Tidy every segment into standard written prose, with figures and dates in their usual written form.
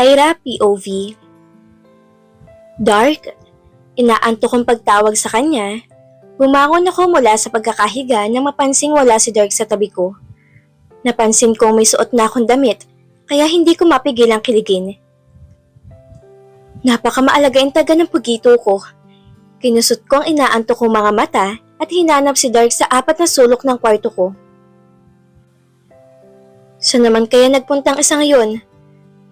Ira POV. Dark, inaanto kong pagtawag sa kanya. Bumangon ako mula sa pagkakahiga nang mapansing wala si Dark sa tabi ko. Napansin kong may suot na akong damit, kaya hindi ko mapigil ang kiligin. Napakamaalaga taga ng pugito ko. Kinusot ko ang inaanto kong mga mata at hinanap si Dark sa apat na sulok ng kwarto ko. Saan naman kaya nagpuntang isa ngayon?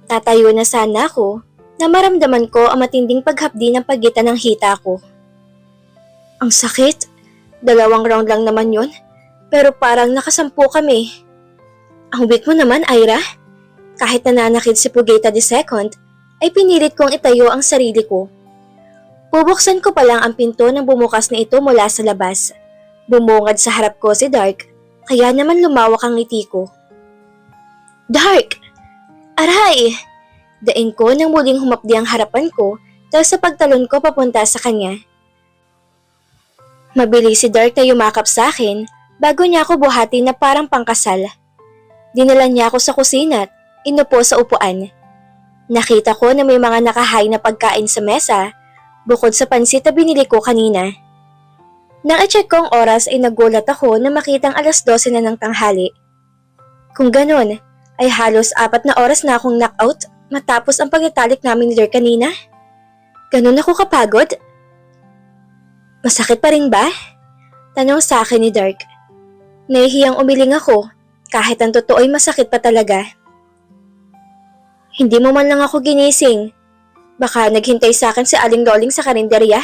Tatayo na sana ako na maramdaman ko ang matinding paghapdi ng pagitan ng hita ko. Ang sakit. 2 round lang naman yon, pero parang nakasampu kami. Ang weak mo naman, Ira. Kahit nananakit si Pugeta II, ay pinilit kong itayo ang sarili ko. Bubuksan ko pa lang ang pinto nang bumukas na ito mula sa labas. Bumungad sa harap ko si Dark, kaya naman lumawak ang ngiti ko. Dark! Aray! Daing ko nang muling humapdi ang harapan ko dahil sa pagtalon ko papunta sa kanya. Mabilis si Dark na yumakap sa akin bago niya ako buhati na parang pangkasal. Dinala niya ako sa kusina at inupo sa upuan. Nakita ko na may mga nakahay na pagkain sa mesa bukod sa pansit na binili ko kanina. Nang i-check ko ang oras ay nagulat ako na makitang 12:00 na ng tanghali. Kung ganon, ay halos 4 na oras na akong knockout matapos ang pagtatalik namin ni Dark kanina. Ganon ako kapagod? Masakit pa rin ba? Tanong sa akin ni Dark. Nahihiyang umiling ako kahit ang totoo ay masakit pa talaga. Hindi mo man lang ako ginising. Baka naghintay sa akin si Aling Loling sa karinderya?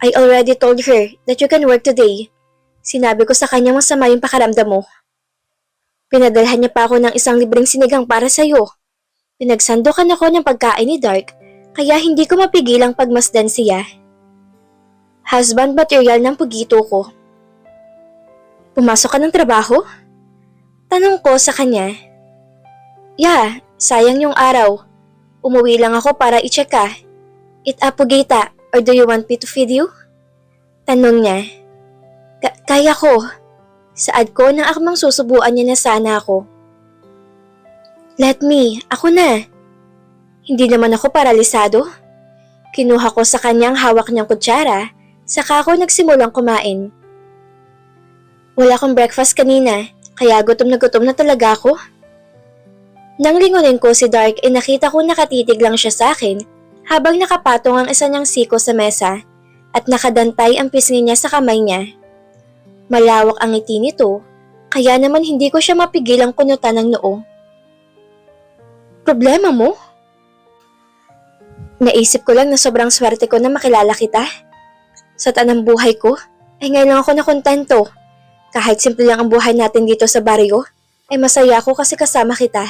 I already told her that you can work today. Sinabi ko sa kanya masama yung pakaramdam mo. Pinadalhan niya pa ako ng 1 libreng sinigang para sa'yo. Pinagsandokan ako ng pagkain ni Dark, kaya hindi ko mapigilang pagmasdan siya. Husband material ng pugito ko. Pumasok ka ng trabaho? Tanong ko sa kanya. Yeah, sayang yung araw. Umuwi lang ako para i-check ka. Eat up, Pugita, or do you want me to feed you? Tanong niya. Kaya ko. Saad ko nang akmang susubuan niya na sana ako. Let me, ako na. Hindi naman ako paralisado. Kinuha ko sa kanyang hawak niyang kutsara, saka ako nagsimulang kumain. Wala akong breakfast kanina, kaya gutom na talaga ako. Nang lingunin ko si Dark ay nakita ko nakatitig lang siya sa akin habang nakapatong ang isa niyang siko sa mesa at nakadantay ang pisngi niya sa kamay niya. Malawak ang ngiti nito, kaya naman hindi ko siya mapigilang kunutan ng noo. Problema mo? Naisip ko lang na sobrang swerte ko na makilala kita. Sa tanang buhay ko, ay ngayon lang ako nakontento. Kahit simple lang ang buhay natin dito sa baryo, ay masaya ako kasi kasama kita.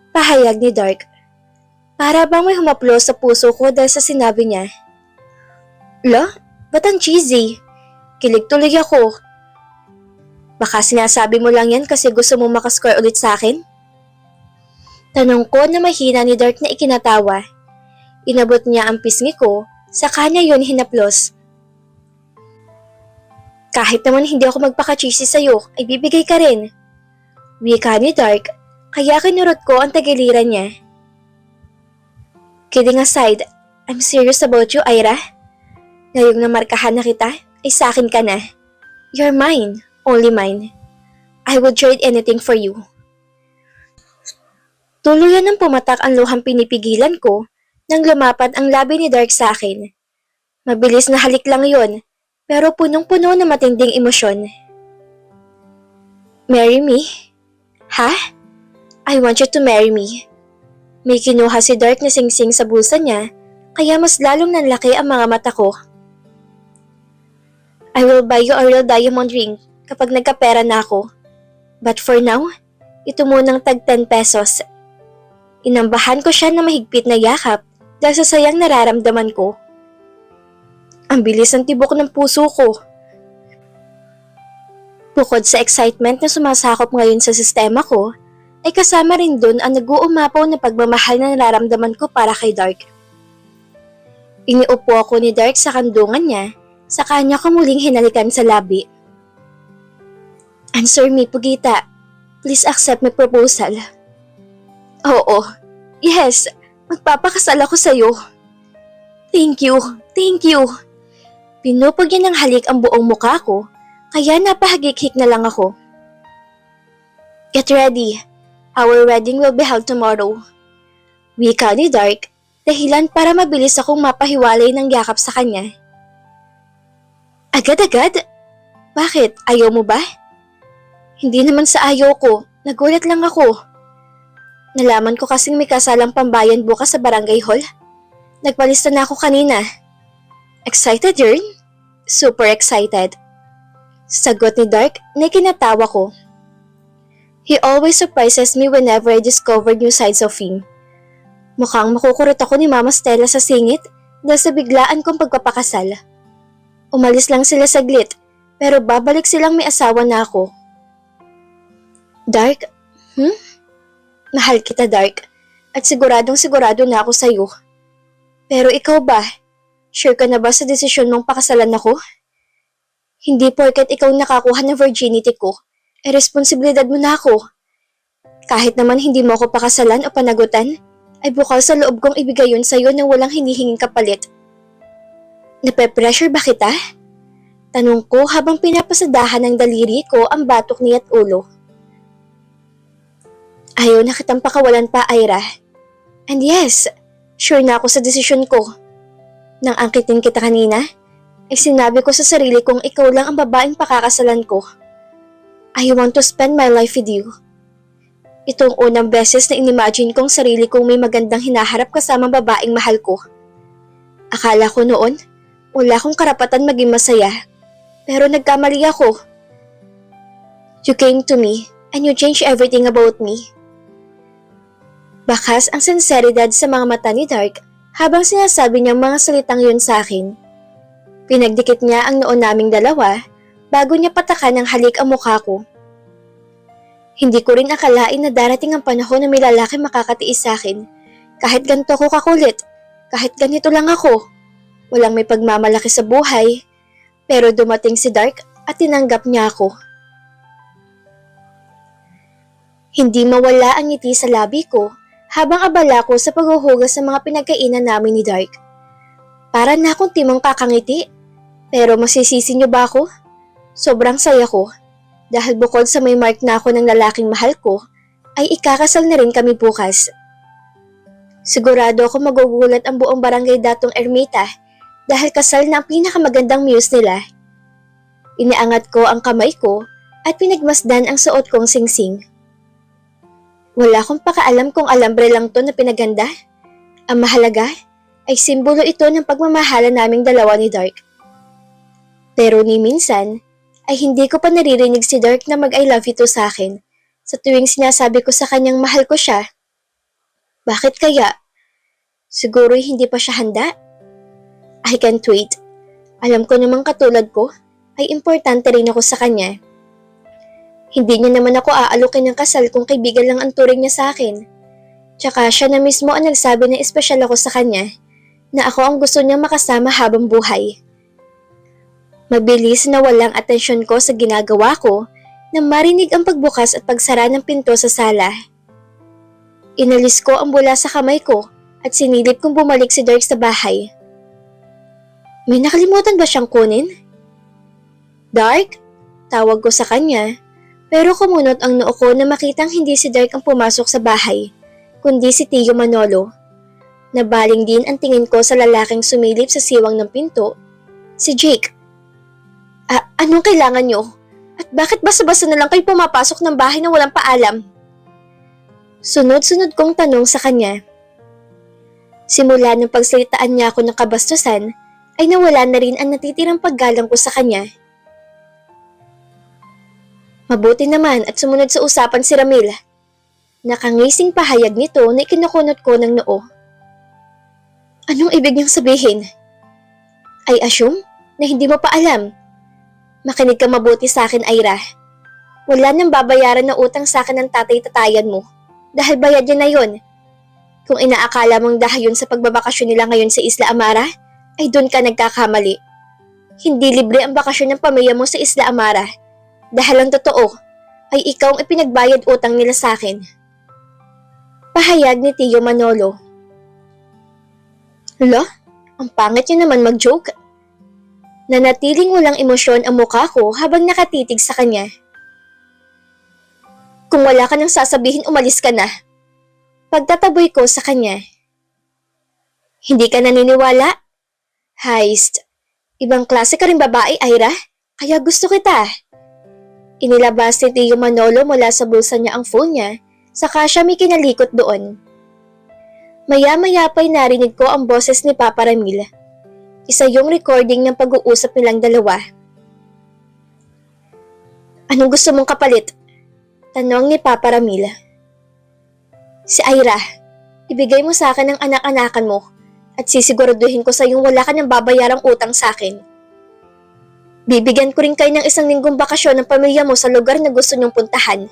Pahayag ni Dark. Para bang may humaplo sa puso ko dahil sa sinabi niya. La, ba't ang cheesy? Kilig tuloy ako. Baka sinasabi mo lang yan kasi gusto mo makascore ulit sa akin? Tanong ko na mahina ni Dark na ikinatawa. Inabot niya ang pisngi ko, saka niya yun hinaplos. Kahit naman hindi ako magpaka-cheesy sa'yo, ay bibigay ka rin. Wika ni Dark, kaya kinurot ko ang tagiliran niya. Kidding aside, I'm serious about you, Ira. Ngayong namarkahan na kita, ay sa akin ka na. You're mine, only mine. I would trade anything for you. Tuluyan ng pumatak ang luhang pinipigilan ko nang lumapad ang labi ni Dark sa akin. Mabilis na halik lang yon, pero punong-puno na matinding emosyon. Marry me? Ha? I want you to marry me. May kinuha si Dark na singsing sa bulsa niya, kaya mas lalong nanlaki ang mga mata ko. I will buy you a real diamond ring kapag nagkapera na ako. But for now, ito munang tag 10 pesos. Inambahan ko siya na mahigpit na yakap dahil sa sayang nararamdaman ko. Ang bilis ng tibok ng puso ko. Bukod sa excitement na sumasakop ngayon sa sistema ko, ay kasama rin dun ang nag-uumapaw na pagmamahal na nararamdaman ko para kay Dark. Iniupo ako ni Dark sa kandungan niya, sa kanya ko muling hinalikan sa labi. Answer me, Pugita. Please accept my proposal. Oo, Yes, magpapakasal ako sa'yo. Thank you, thank you. Pinupog niya ng halik ang buong mukha ko, kaya napahagik-hik na lang ako. Get ready. Our wedding will be held tomorrow. Wika ni Dark, dahilan para mabilis akong mapahiwalay ng yakap sa kanya. Agad-agad? Bakit? Ayaw mo ba? Hindi naman sa ayaw ko, nagulat lang ako. Nalaman ko kasing may kasalang pambayan bukas sa barangay hall. Nagpalista na ako kanina. Excited, Jern? Super excited. Sagot ni Dark na kinatawa ko. He always surprises me whenever I discover new sides of him. Mukhang makukurot ako ni Mama Stella sa singit dahil sa biglaan kong pagpapakasal. Umalis lang sila saglit, pero babalik silang may asawa na ako. Dark? Mahal kita, Dark. At siguradong sigurado na ako sa'yo. Pero ikaw ba? Sure ka na ba sa desisyon mong pakasalan ako? Hindi porket ikaw nakakuha ng virginity ko, responsibilidad mo na ako. Kahit naman hindi mo ako pakasalan o panagutan, ay bukal sa loob kong ibigay yun sa'yo nang walang hinihinging kapalit. Nape-pressure ba kita? Tanong ko habang pinapasadahan ng daliri ko ang batok niya at ulo. Ayaw na kitang pakawalan pa, Ira. And yes, sure na ako sa desisyon ko. Nang angkitin kita kanina, ay sinabi ko sa sarili kong ikaw lang ang babaeng pakakasalan ko. I want to spend my life with you. Itong unang beses na inimagine kong sarili kong may magandang hinaharap kasama babaeng mahal ko. Akala ko noon, wala akong karapatan maging masaya. Pero nagkamali ako. You came to me and you changed everything about me. Bakas ang sinseridad sa mga mata ni Dark habang sinasabi niyang mga salitang yun sa akin. Pinagdikit niya ang noon naming dalawa bago niya patakan ng halik ang mukha ko. Hindi ko rin akalain na darating ang panahon na may lalaki makakatiis sa akin. Kahit ganito ko kakulit, kahit ganito lang ako. Walang may pagmamalaki sa buhay. Pero dumating si Dark at tinanggap niya ako. Hindi mawala ang ngiti sa labi ko habang abala ko sa paghuhugas ng mga pinagkainan namin ni Dark. Para na akong timong kakangiti. Pero masisisi niyo ba ako? Sobrang saya ko. Dahil bukod sa may mark na ako ng lalaking mahal ko, ay ikakasal na rin kami bukas. Sigurado ako magugulat ang buong barangay Datong Ermita dahil kasal na ang pinakamagandang muse nila. Inaangat ko ang kamay ko at pinagmasdan ang suot kong singsing. Wala akong pakaalam kung alambre lang to na pinaganda. Ang mahalaga ay simbolo ito ng pagmamahalan naming dalawa ni Dark. Pero ni minsan, ay hindi ko pa naririnig si Dark na mag-I love you to sa akin sa tuwing sinasabi ko sa kanyang mahal ko siya. Bakit kaya? Siguro hindi pa siya handa? I can't wait. Alam ko namang katulad ko, ay importante rin ako sa kanya. Hindi niya naman ako aalukin ng kasal kung kaibigan lang ang turing niya sa akin. Tsaka siya na mismo ang nagsabi na espesyal ako sa kanya, na ako ang gusto niyang makasama habang buhay. Mabilis na walang atensyon ko sa ginagawa ko nang marinig ang pagbukas at pagsara ng pinto sa sala. Inalis ko ang bula sa kamay ko at sinilip kong bumalik si Dark sa bahay. May nakalimutan ba siyang kunin? Dark? Tawag ko sa kanya, pero kumunot ang noo ko na makitang hindi si Dark ang pumasok sa bahay, kundi si Tio Manolo. Nabaling din ang tingin ko sa lalaking sumilip sa siwang ng pinto, si Jake. Anong kailangan nyo? At bakit basta-basta na lang kayo pumapasok ng bahay na walang paalam? Sunod-sunod kong tanong sa kanya. Simula ng pagsalitaan niya ako ng kabastusan, ay nawala na rin ang natitirang paggalang ko sa kanya. Mabuti naman at sumunod sa usapan si Ramil. Nakangising pahayag nito na ikinukunot ko ng noo. Anong ibig niyang sabihin? I assume na hindi mo pa alam. Makinig ka mabuti sa akin, Ira. Wala nang babayaran na utang sa akin ng tatay-tatayan mo. Dahil bayad niya na yun. Kung inaakala mong dahil yun sa pagbabakasyon nila ngayon sa Isla Amara, ay doon ka nagkakamali. Hindi libre ang bakasyon ng pamilya mo sa Isla Amara. Dahil ang totoo, ay ikaw ang ipinagbayad utang nila sa akin. Pahayag ni Tio Manolo. Hala, ang pangit niya naman mag-joke. Nanatiling walang emosyon ang mukha ko habang nakatitig sa kanya. Kung wala ka nang sasabihin, umalis ka na. Pagtataboy ko sa kanya. Hindi ka naniniwala? Heist. Ibang klase ka rin babae, Ira. Kaya gusto kita. Inilabas ni Tio Manolo mula sa bulsa niya ang phone niya, saka siya may kinalikot doon. Maya-maya pa'y narinig ko ang boses ni Papa Ramil. Isa yung recording ng pag-uusap nilang dalawa. Anong gusto mong kapalit? Tanong ni Papa Ramil. Si Ira, ibigay mo sa akin ang anak-anakan mo at sisiguraduhin ko sa iyong wala ka nang babayarang utang sa akin. Bibigyan ko rin kayo ng isang linggong bakasyon ng pamilya mo sa lugar na gusto niyong puntahan.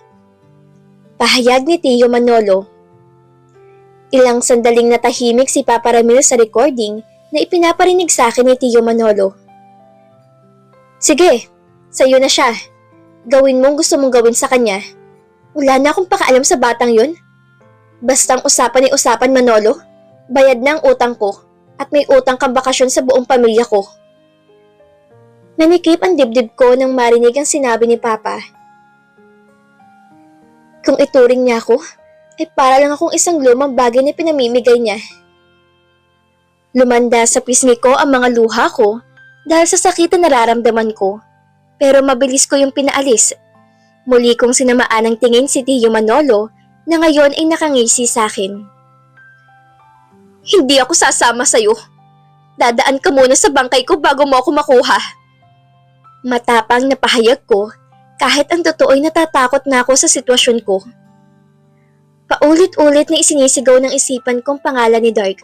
Pahayag ni Tio Manolo. Ilang sandaling natahimik si Papa Ramil sa recording na ipinaparinig sa akin ni Tio Manolo. Sige, sa'yo na siya. Gawin mo ang gusto mong gawin sa kanya. Wala na akong pakaalam sa batang yun. Bastang usapan ay usapan, Manolo. Bayad na ang utang ko at may utang kang bakasyon sa buong pamilya ko. Nanikip ang dibdib ko nang marinig ang sinabi ni Papa. Kung ituring niya ako, ay para lang akong isang lumang bagay na pinamimigay niya. Lumanda sa pisngi ko ang mga luha ko dahil sa sakit na nararamdaman ko, pero mabilis ko yung pinaalis. Muli kong sinamaan ng tingin si Tio Manolo na ngayon ay nakangisi sa akin. Hindi ako sasama sa'yo. Dadaan ka muna sa bangkay ko bago mo ako makuha. Matapang na pahayag ko kahit ang totoo ay natatakot na ako sa sitwasyon ko. Paulit-ulit na isinisigaw ng isipan kong pangalan ni Dark.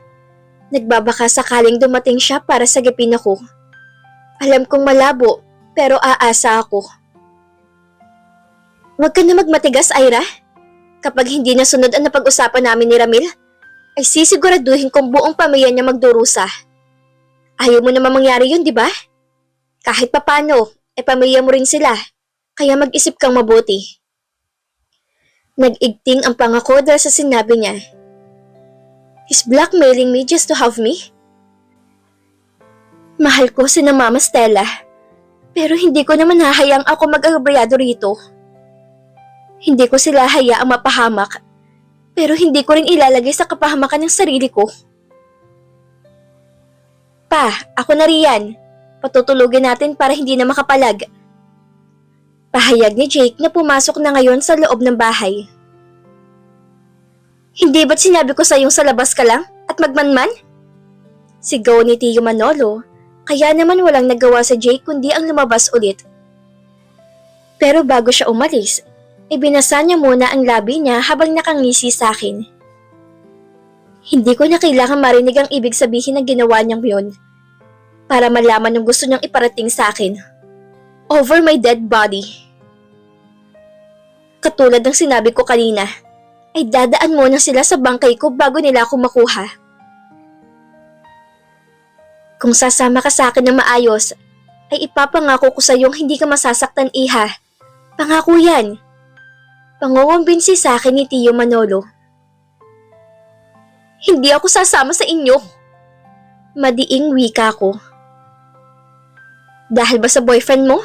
Nagbabaka sakaling dumating siya para sagipin ako. Alam kong malabo pero aasa ako. Huwag ka na magmatigas, Ira. Kapag hindi nasunod ang napag-usapan namin ni Ramil, ay sisiguraduhin kong buong pamilya niya magdurusa. Ayaw mo naman mangyari yun, di ba? Kahit papano, pamilya mo rin sila, kaya mag-isip kang mabuti. Nag-igting ang pangako dahil sa sinabi niya. He's blackmailing me just to have me? Mahal ko si Mama Stella, pero hindi ko naman hahayang ako mag-agrabyado rito. Hindi ko sila hayaang mapahamak, pero hindi ko rin ilalagay sa kapahamakan ng sarili ko. Pa, ako na riyan. Patutulugin natin para hindi na makapalag. Pahayag ni Jake na pumasok na ngayon sa loob ng bahay. Hindi ba't sinabi ko sa iyong sa labas ka lang at magmanman? Sigaw ni Tio Manolo, kaya naman walang nagawa sa Jake kundi ang lumabas ulit. Pero bago siya umalis, ibinasa niya muna ang labi niya habang nakangisi sa akin. Hindi ko na kailangan marinig ang ibig sabihin ng ginawa niyang yun para malaman yung gusto niyang iparating sa akin. Over my dead body. Katulad ng sinabi ko kanina, ay dadaan muna sila sa bangkay ko bago nila ako makuha. Kung sasama ka sa akin na maayos, ay ipapangako ko sa iyong hindi ka masasaktan, Iha. Pangako yan. Pangungumbinsi sa akin ni Tio Manolo. Hindi ako sasama sa inyo. Madiing wika ko. Dahil ba sa boyfriend mo?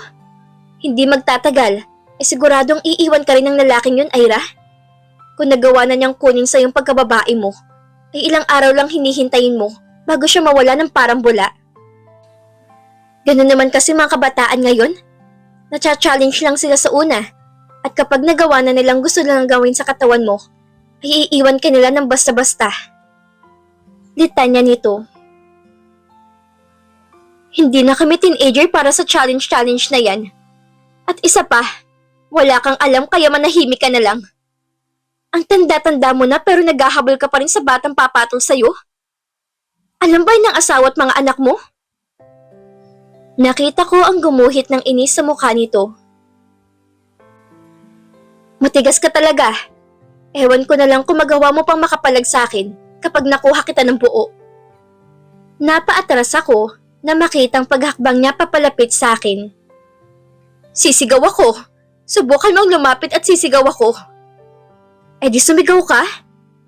Hindi magtatagal, ay siguradong iiwan ka rin ng lalaking yun, Ira. Kung nagawa na niyang kunin sa iyong pagkababae mo, ay ilang araw lang hinihintayin mo bago siya mawala ng parang bula. Ganun naman kasi mga kabataan ngayon. Nacha-challenge lang sila sa una, at kapag nagawa na nilang gusto lang gawin sa katawan mo, ay iiwan ka nila ng basta-basta. Litanya nito. Hindi na kami teenager para sa challenge na yan. At isa pa, wala kang alam kaya manahimik ka na lang. Ang tanda-tanda mo na pero naghahabol ka pa rin sa batang papatol sa'yo? Alam ba ng asawa at mga anak mo? Nakita ko ang gumuhit ng inis sa mukha nito. Matigas ka talaga. Ewan ko na lang kung magawa mo pang makapalag sa akin kapag nakuha kita ng buo. Napaatras ako na makitang paghakbang niya papalapit sa akin. Sisigaw ako. Subukan mong lumapit at sisigaw ako. Eh di sumigaw ka.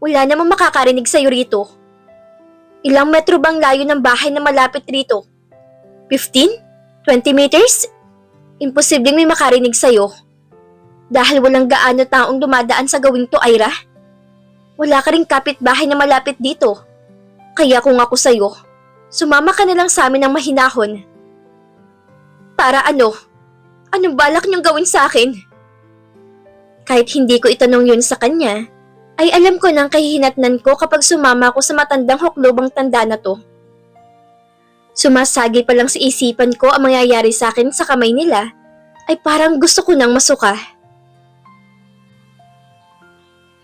Wala namang makakarinig sa'yo rito. Ilang metro bang layo ng bahay na malapit rito? 15? 20 meters? Imposibleng may makarinig sa'yo. Dahil walang gaano taong dumadaan sa gawing to, Ira. Wala ka ring kapitbahay na malapit dito. Kaya kung ako sa'yo, sumama ka na lang sa amin ng mahinahon. Para ano? Anong balak niyong gawin sa akin? Kahit hindi ko itanong yun sa kanya, ay alam ko ng kahihinatnan ko kapag sumama ako sa matandang huklobang tanda na to. Sumasagi pa lang sa isipan ko ang mangyayari sa akin sa kamay nila, ay parang gusto ko nang masuka.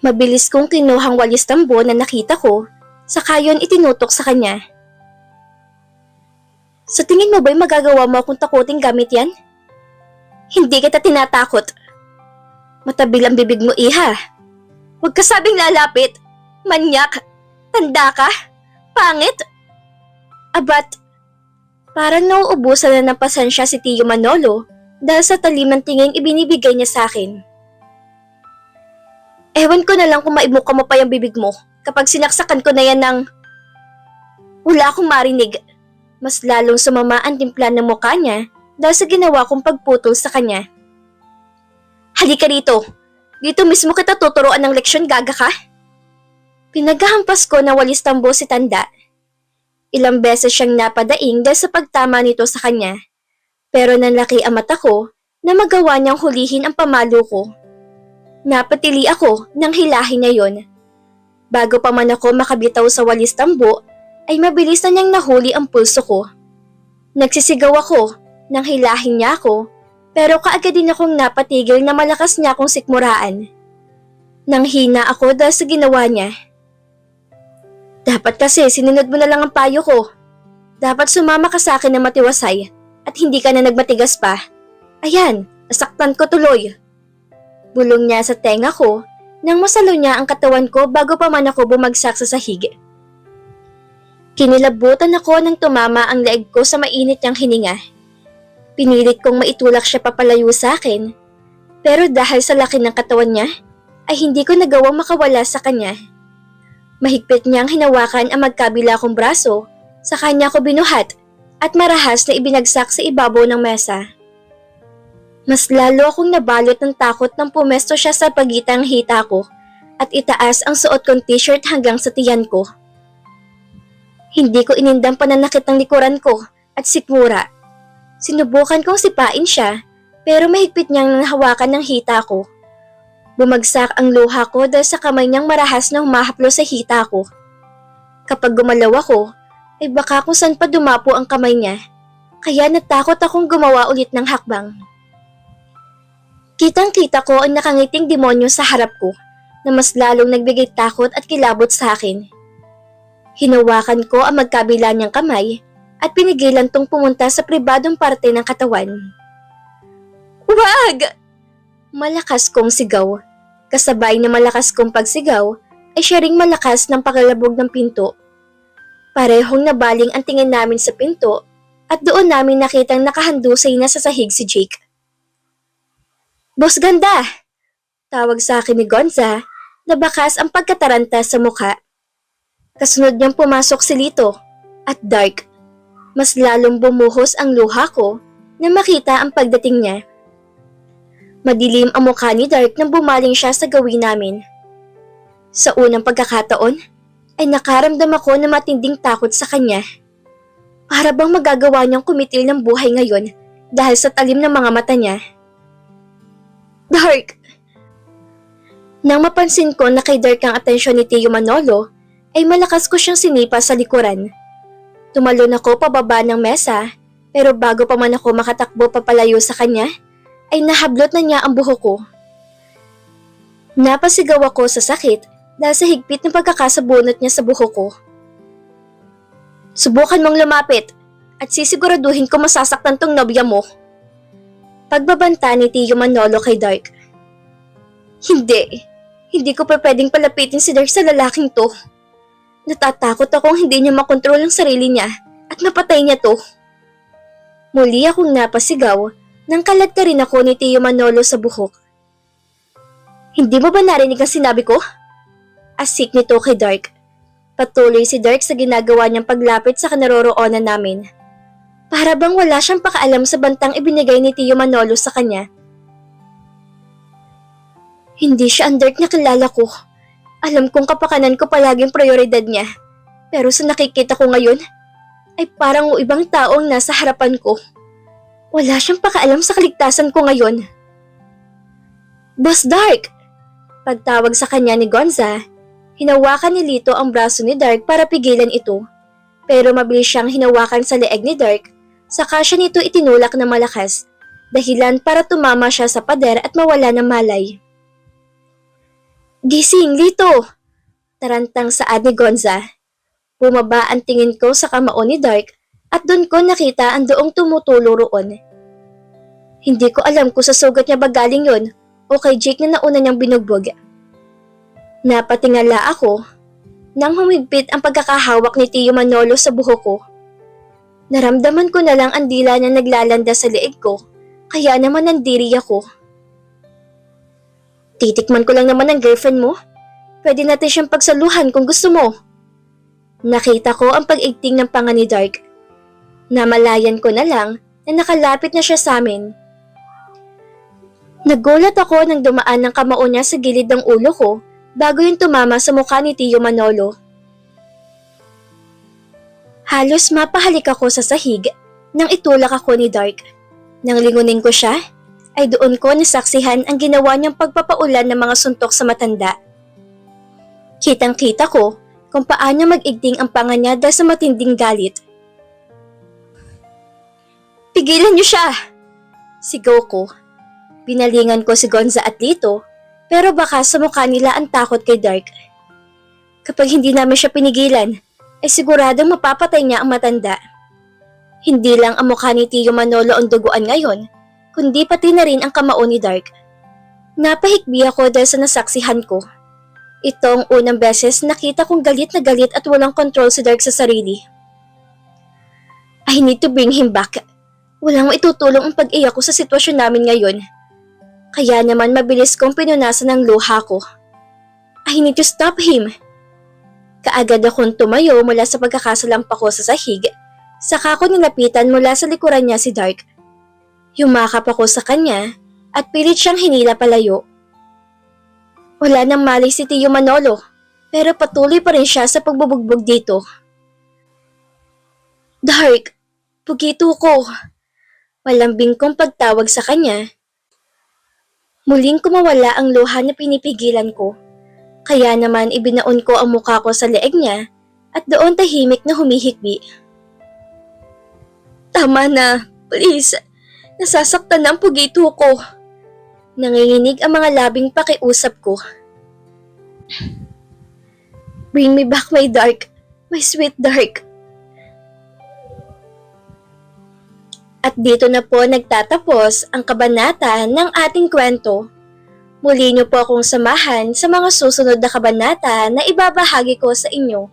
Mabilis kong kinuhang walis tambo na nakita ko, saka yun itinutok sa kanya. Sa tingin mo ba'y magagawa mo akong takutin gamit yan? Hindi kita tinatakot. Matabil ang bibig mo, Iha. Huwag ka sabing lalapit. Manyak. Tanda ka. Pangit. Abat, parang nauubusan na ng pasensya si Tio Manolo dahil sa talimang tingin ibinibigay niya sa akin. Ewan ko na lang kung maibuka mo pa yung bibig mo kapag sinaksakan ko na yan ng... Wala akong marinig. Mas lalong sumama ang timpla ng mukha niya dahil sa ginawa kong pagputol sa kanya. Halika rito. Dito mismo kita tuturuan ng leksyon, gaga ka. Pinaghahampas ko na walis tambo si Tanda. Ilang beses siyang napadaing dahil sa pagtama nito sa kanya. Pero nanlaki ang mata ko na magawa niyang hulihin ang pamalo ko. Napatili ako nang hilahin niya yon. Bago pa man ako makabitaw sa walis tambo, ay mabilis na niyang nahuli ang pulso ko. Nagsisigaw ako nang hilahin niya ako. Pero kaagad din akong napatigil na malakas niya akong sikmuraan. Nang hina ako dahil sa ginawa niya. Dapat kasi sinunod mo na lang ang payo ko. Dapat sumama ka sa akin na matiwasay at hindi ka na nagmatigas pa. Ayan, nasaktan ko tuloy. Bulong niya sa tenga ko nang masalo niya ang katawan ko bago pa man ako bumagsak sa sahig. Kinilabutan ako nang tumama ang leeg ko sa mainit niyang hininga. Pinilit kong maitulak siya papalayo sa akin, pero dahil sa laki ng katawan niya, ay hindi ko nagawang makawala sa kanya. Mahigpit niyang hinawakan ang magkabila kong braso, sa kanya ko binuhat at marahas na ibinagsak sa ibabaw ng mesa. Mas lalo akong nabalot ng takot nang pumesto siya sa pagitang hita ko at itaas ang suot kong t-shirt hanggang sa tiyan ko. Hindi ko inindang pananakit ng likuran ko at sikmura. Sinubukan kong sipain siya, pero mahigpit niyang nahawakan ng hita ko. Bumagsak ang luha ko dahil sa kamay niyang marahas na humahaplo sa hita ko. Kapag gumalaw ako, ay baka kung saan pa dumapo ang kamay niya, kaya natakot akong gumawa ulit ng hakbang. Kitang-kita ko ang nakangiting demonyo sa harap ko, na mas lalong nagbigay takot at kilabot sa akin. Hinawakan ko ang magkabila niyang kamay, at pinigilan tong pumunta sa pribadong parte ng katawan. Wag! Malakas kong sigaw. Kasabay na malakas kong pagsigaw, ay siya ring malakas ng pakalabog ng pinto. Parehong nabaling ang tingin namin sa pinto, at doon namin nakitang nakahandusay na sa sahig si Jake. Boss Ganda! Tawag sa akin ni Gonza, na bakas ang pagkataranta sa mukha. Kasunod niyang pumasok si Lito, at Dark. Mas lalong bumuhos ang luha ko na makita ang pagdating niya. Madilim ang mukha ni Dark nang bumaling siya sa gawin namin. Sa unang pagkakataon, ay nakaramdam ako ng matinding takot sa kanya. Para bang magagawa niyang kumitil ng buhay ngayon dahil sa talim ng mga mata niya. Dark! Nang mapansin ko na kay Dark ang atensyon ni Tio Manolo, ay malakas ko siyang sinipa sa likuran. Tumalon ako pababa ng mesa, pero bago pa man ako makatakbo papalayo sa kanya, ay nahablot na niya ang buhok ko. Napasigaw ako sa sakit dahil sa higpit ng pagkakasabunot niya sa buhok ko. Subukan mong lumapit at sisiguraduhin ko masasaktan tong nobya mo. Pagbabanta ni Tio Manolo kay Dark. Hindi ko pa pwedeng palapitin si Dark sa lalaking to. Natatakot akong hindi niya makontrol ang sarili niya at mapatay niya to. Muli akong napasigaw nang kalat ka rin ako ni Tio Manolo sa buhok. Hindi mo ba narinig ang sinabi ko? asik nito kay Dark. Patuloy si Dark sa ginagawa niyang paglapit sa kinaroroonan namin. Para bang wala siyang pakaalam sa bantang ibinigay ni Tio Manolo sa kanya. Hindi siya ang Dark na kilala ko. Alam kong kapakanan ko palaging prioridad niya. Pero sa nakikita ko ngayon, ay parang ibang tao ang nasa harapan ko. Wala siyang pakaalam sa kaligtasan ko ngayon. Boss Dark! Pagtawag sa kanya ni Gonza, hinawakan ni Lito ang braso ni Dark para pigilan ito. Pero mabilis siyang hinawakan sa leeg ni Dark, saka siya nito itinulak na malakas, dahilan para tumama siya sa pader at mawala ng malay. Gising, Lito! Tarantang saad ni Gonza. Bumaba ang tingin ko sa kamao ni Dark at doon ko nakita ang doong tumutulo roon. Hindi ko alam kung sa sugat niya ba galing yun o kay Jake na nauna niyang binugbog. Napatingala ako nang humigpit ang pagkakahawak ni Tio Manolo sa buhok ko. Naramdaman ko na lang ang dila niya naglalanda sa leeg ko, kaya naman nandiri ako. Titikman ko lang naman ang girlfriend mo. Pwede natin siyang pagsaluhan kung gusto mo. Nakita ko ang pag-igting ng panga ni Dark. Namalayan ko na lang na nakalapit na siya sa amin. Nagulat ako nang dumaan ng kamao niya sa gilid ng ulo ko bago yung tumama sa mukha ni Tio Manolo. Halos mapahalik ako sa sahig nang itulak ako ni Dark. Nang lingunin ko siya, ay doon ko nasaksihan ang ginawa niyang pagpapaulan ng mga suntok sa matanda. Kitang-kita ko kung paano mag-igting ang panga niya dahil sa matinding galit. Pigilan niyo siya! Sigaw ko. Binalingan ko si Gonza at Lito, pero baka sa mukha nila ang takot kay Dark. Kapag hindi namin siya pinigilan, ay siguradong mapapatay niya ang matanda. Hindi lang ang mukha ni Tio Manolo ang duguan ngayon, kundi pati na rin ang kamao ni Dark. Napahikbi ako dahil sa nasaksihan ko. Ito ang unang beses nakita kong galit na galit at walang kontrol si Dark sa sarili. I need to bring him back. Walang maitutulong ang pag-iyak ko sa sitwasyon namin ngayon. Kaya naman mabilis kong pinunasan ng luha ko. I need to stop him. Kaagad akong tumayo mula sa pagkakasalampa ko sa sahig, saka ko nilapitan mula sa likuran niya si Dark. Yumakap ako sa kanya at pilit siyang hinila palayo. Wala nang mali si Tio Manolo, pero patuloy pa rin siya sa pagbubugbog dito. Dark, pugito ko. Malambing kong pagtawag sa kanya. Muling kumawala ang luha na pinipigilan ko, kaya naman ibinaon ko ang mukha ko sa leeg niya at doon tahimik na humihikbi. Tama na, please. Nasasaktan na ang pugito ko. Nanginginig ang mga labing pakiusap ko. Bring me back my Dark, my sweet Dark. At dito na po nagtatapos ang kabanata ng ating kwento. Muli niyo po akong samahan sa mga susunod na kabanata na ibabahagi ko sa inyo.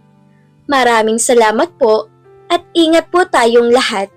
Maraming salamat po at ingat po tayong lahat.